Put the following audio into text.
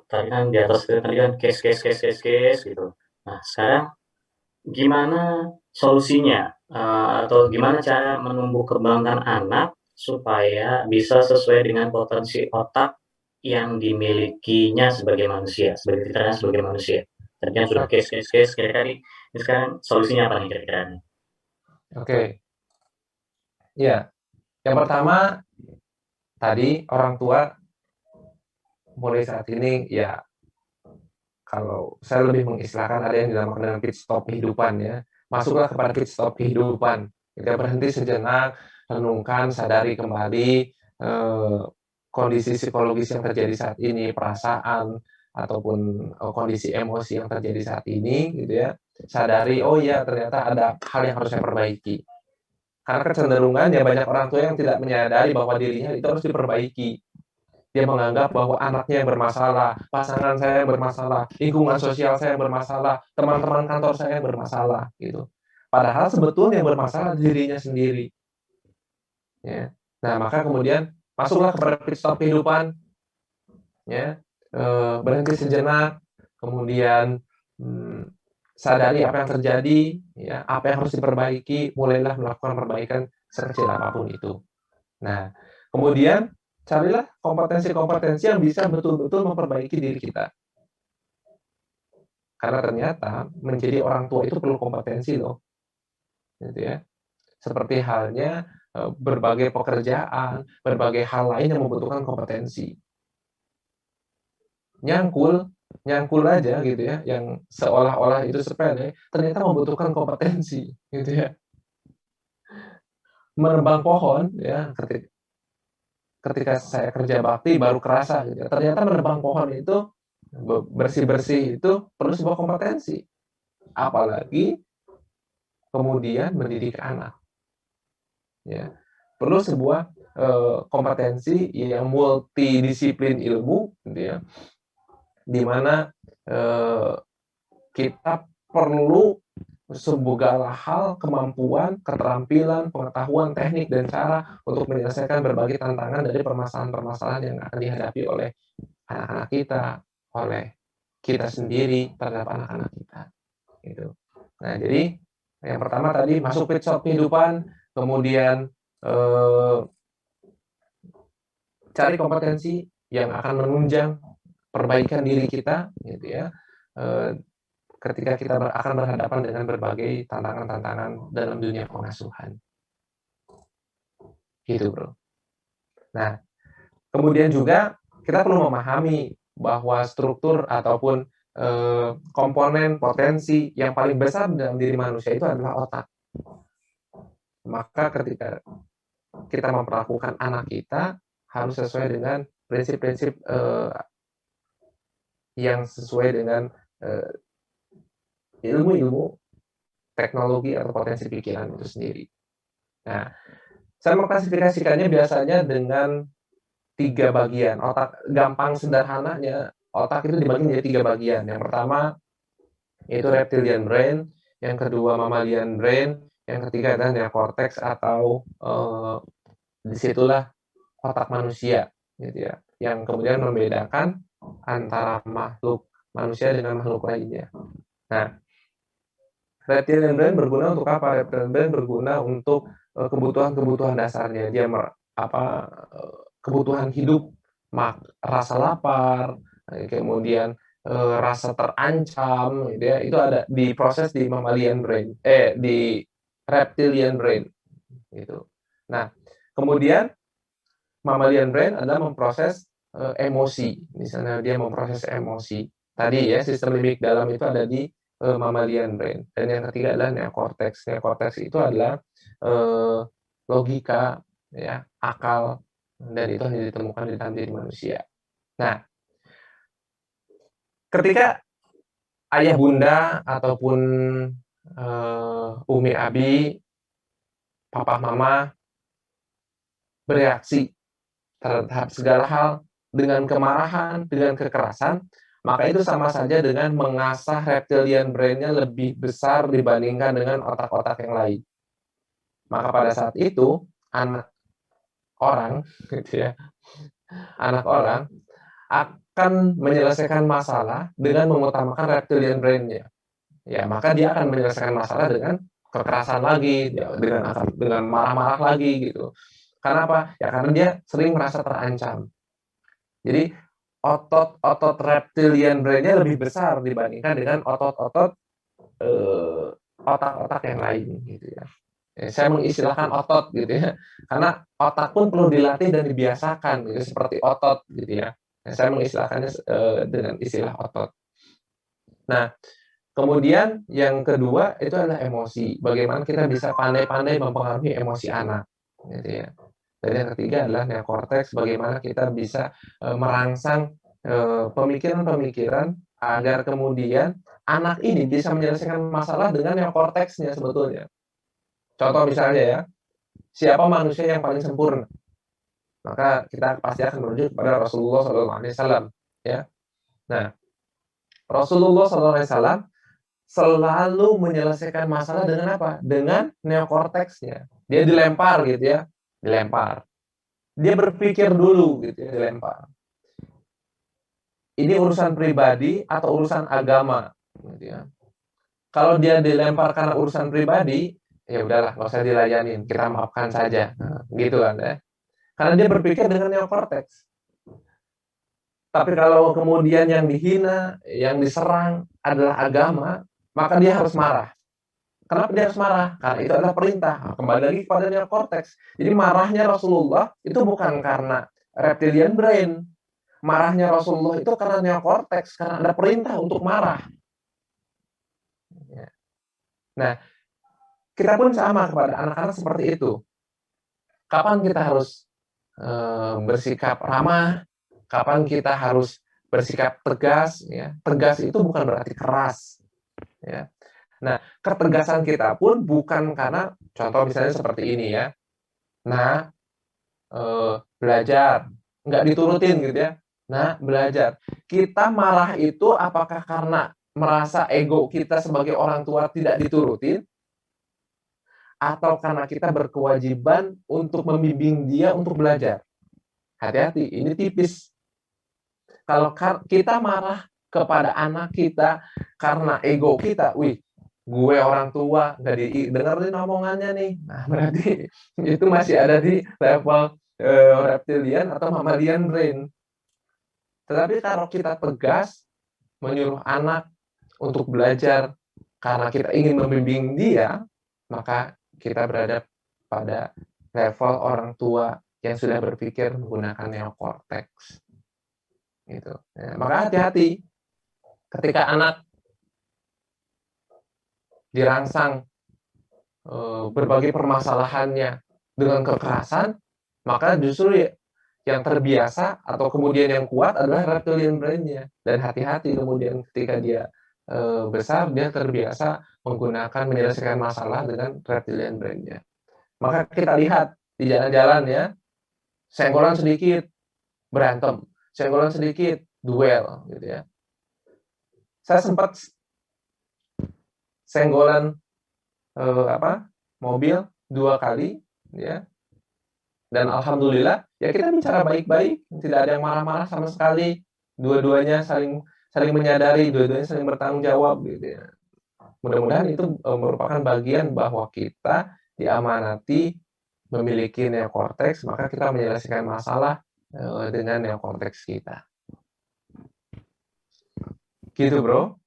tadi kan di atas itu tadi kan case gitu. Nah, sekarang gimana solusinya, atau gimana cara menumbuh kembangkan anak supaya bisa sesuai dengan potensi otak yang dimilikinya sebagai manusia, sebagai fitrahnya sebagai manusia? Tadi kan sudah Oke, kira-kira nih, ini sekarang solusinya apa nih kira-kira nih? oke. Ya, yang pertama tadi orang tua mulai saat ini ya kalau saya lebih mengistilahkan ada yang dinamakan dengan pit stop kehidupan ya. Masuklah kepada pit stop kehidupan. Kita berhenti sejenak, renungkan, sadari kembali eh, kondisi psikologis yang terjadi saat ini, perasaan ataupun kondisi emosi yang terjadi saat ini, gitu ya. Sadari, oh iya ternyata ada hal yang harus saya perbaiki. Karena kecenderungan ya banyak orang tua yang tidak menyadari bahwa dirinya itu harus diperbaiki. Dia menganggap bahwa anaknya yang bermasalah, pasangan saya yang bermasalah, lingkungan sosial saya yang bermasalah, teman-teman kantor saya yang bermasalah, gitu. Padahal sebetulnya yang bermasalah dirinya sendiri, ya. Nah, maka kemudian masuklah kepada pit stop kehidupan, ya, berhenti sejenak, kemudian hmm, sadari apa yang terjadi, ya, apa yang harus diperbaiki, mulailah melakukan perbaikan sekecil apapun itu. Nah, kemudian carilah kompetensi-kompetensi yang bisa betul-betul memperbaiki diri kita. Karena ternyata menjadi orang tua itu perlu kompetensi loh, gitu ya. Seperti halnya berbagai pekerjaan, berbagai hal lain yang membutuhkan kompetensi. Nyangkul, nyangkul aja gitu ya, yang seolah-olah itu sepele, ternyata membutuhkan kompetensi, gitu ya. Menebang pohon, ya, ketika saya kerja bakti baru kerasa gitu ya. Ternyata menebang pohon itu bersih-bersih itu perlu sebuah kompetensi. Apalagi kemudian mendidik anak ya. Perlu sebuah kompetensi yang multidisiplin ilmu gitu ya. Di mana eh, kita perlu segala hal, kemampuan, keterampilan, pengetahuan, teknik, dan cara untuk menyelesaikan berbagai tantangan dari permasalahan-permasalahan yang akan dihadapi oleh anak-anak kita, oleh kita sendiri terhadap anak-anak kita. Gitu. Nah, jadi yang pertama tadi masuk pit stop kehidupan, kemudian eh, cari kompetensi yang akan menunjang perbaikan diri kita, gitu ya. Eh, ketika kita akan berhadapan dengan berbagai tantangan-tantangan dalam dunia pengasuhan, gitu bro. Nah, kemudian juga kita perlu memahami bahwa struktur ataupun komponen potensi yang paling besar dalam diri manusia itu adalah otak. Maka ketika kita memperlakukan anak kita harus sesuai dengan prinsip-prinsip yang sesuai dengan ilmu-ilmu teknologi atau potensi pikiran itu sendiri. Nah, saya mengklasifikasikannya biasanya dengan 3 bagian. Otak gampang sederhananya, otak itu dibagi menjadi 3 bagian. Yang pertama yaitu reptilian brain, yang kedua mammalian brain, yang ketiga adalah neocortex atau disitulah otak manusia, gitu ya. Yang kemudian membedakan antara makhluk manusia dengan makhluk lainnya. Nah, reptilian brain berguna untuk apa? Reptilian brain berguna untuk kebutuhan-kebutuhan dasarnya. Dia kebutuhan hidup, rasa lapar, kemudian rasa terancam, gitu ya. Itu ada diproses di mammalian brain, di reptilian brain, gitu. Nah, kemudian mammalian brain adalah memproses emosi. Misalnya dia memproses emosi. Tadi ya sistem limbik dalam itu ada di mammalian brain. Dan yang ketiga adalah neocortex. Neocortex itu adalah eh, logika, ya, akal, dan itu hanya ditemukan di dalam diri manusia. Nah, ketika ayah bunda ataupun umi abi, papa mama bereaksi terhadap segala hal dengan kemarahan, dengan kekerasan, maka itu sama saja dengan mengasah reptilian brain-nya lebih besar dibandingkan dengan otak-otak yang lain. Maka pada saat itu, anak orang, gitu ya, anak orang akan menyelesaikan masalah dengan mengutamakan reptilian brain-nya. Ya, maka dia akan menyelesaikan masalah dengan kekerasan lagi, dengan marah-marah lagi gitu. Karena apa? Ya karena dia sering merasa terancam. Jadi otot-otot reptilian brain-nya lebih besar dibandingkan dengan otot-otot otak-otak yang lain gitu ya. Saya mengistilahkan otot gitu ya, karena otak pun perlu dilatih dan dibiasakan gitu, seperti otot gitu ya. Saya mengistilahkannya dengan istilah otot. Nah, kemudian yang kedua itu adalah emosi. Bagaimana kita bisa pandai-pandai mempengaruhi emosi anak, gitu ya. Dan yang ketiga adalah neokorteks. Bagaimana kita bisa merangsang pemikiran-pemikiran agar kemudian anak ini bisa menyelesaikan masalah dengan neokorteksnya sebetulnya. Contoh misalnya ya, siapa manusia yang paling sempurna? Maka kita pasti akan merujuk kepada Rasulullah SAW. Ya. Nah, Rasulullah SAW selalu menyelesaikan masalah dengan apa? Dengan neokorteksnya. Dia dilempar gitu ya, dilempar. Dia berpikir dulu gitu ya, dilempar. Ini urusan pribadi atau urusan agama gitu ya. Kalau dia dilempar karena urusan pribadi, ya udahlah, nggak usah dilayanin, kita maafkan saja. Nah, gitu kan ya. Karena dia berpikir dengan neokorteks. Tapi kalau kemudian yang dihina, yang diserang adalah agama, maka dia harus marah. Kenapa dia harus marah? Karena itu adalah perintah. Nah, kembali lagi kepada neokorteks. Jadi marahnya Rasulullah itu bukan karena reptilian brain. Marahnya Rasulullah itu karena neokorteks, karena ada perintah untuk marah. Nah, kita pun sama kepada anak-anak seperti itu. Kapan kita harus bersikap ramah? Kapan kita harus bersikap tegas? Ya, tegas itu bukan berarti keras. Ya. Nah, ketegasan kita pun bukan karena contoh misalnya seperti ini ya. Nah, belajar nggak diturutin gitu ya. Nah, belajar. Kita marah itu apakah karena merasa ego kita sebagai orang tua tidak diturutin, atau karena kita berkewajiban untuk membimbing dia untuk belajar? Hati-hati, ini tipis. Kalau kita marah kepada anak kita karena ego kita, wih, gue orang tua nggak didengerin omongannya nih. Nah, berarti itu masih ada di level reptilian atau mammalian brain. Tetapi kalau kita tegas menyuruh anak untuk belajar karena kita ingin membimbing dia, maka kita berada pada level orang tua yang sudah berpikir menggunakan neokorteks. Gitu. Ya, maka hati-hati ketika anak dirangsang berbagai permasalahannya dengan kekerasan, maka justru yang terbiasa atau kemudian yang kuat adalah reptilian brain-nya. Dan hati-hati kemudian ketika dia besar, dia terbiasa menggunakan menyelesaikan masalah dengan reptilian brain-nya. Maka kita lihat di jalan-jalan ya, senggolan sedikit berantem, senggolan sedikit duel gitu ya. Saya sempat senggolan mobil 2 kali ya. Dan alhamdulillah ya kita bicara baik-baik, tidak ada yang marah-marah sama sekali. Dua-duanya saling menyadari, dua-duanya saling bertanggung jawab gitu ya. Mudah-mudahan itu merupakan bagian bahwa kita diamanati memiliki neokorteks, maka kita menyelesaikan masalah dengan neokorteks kita. Gitu, Bro.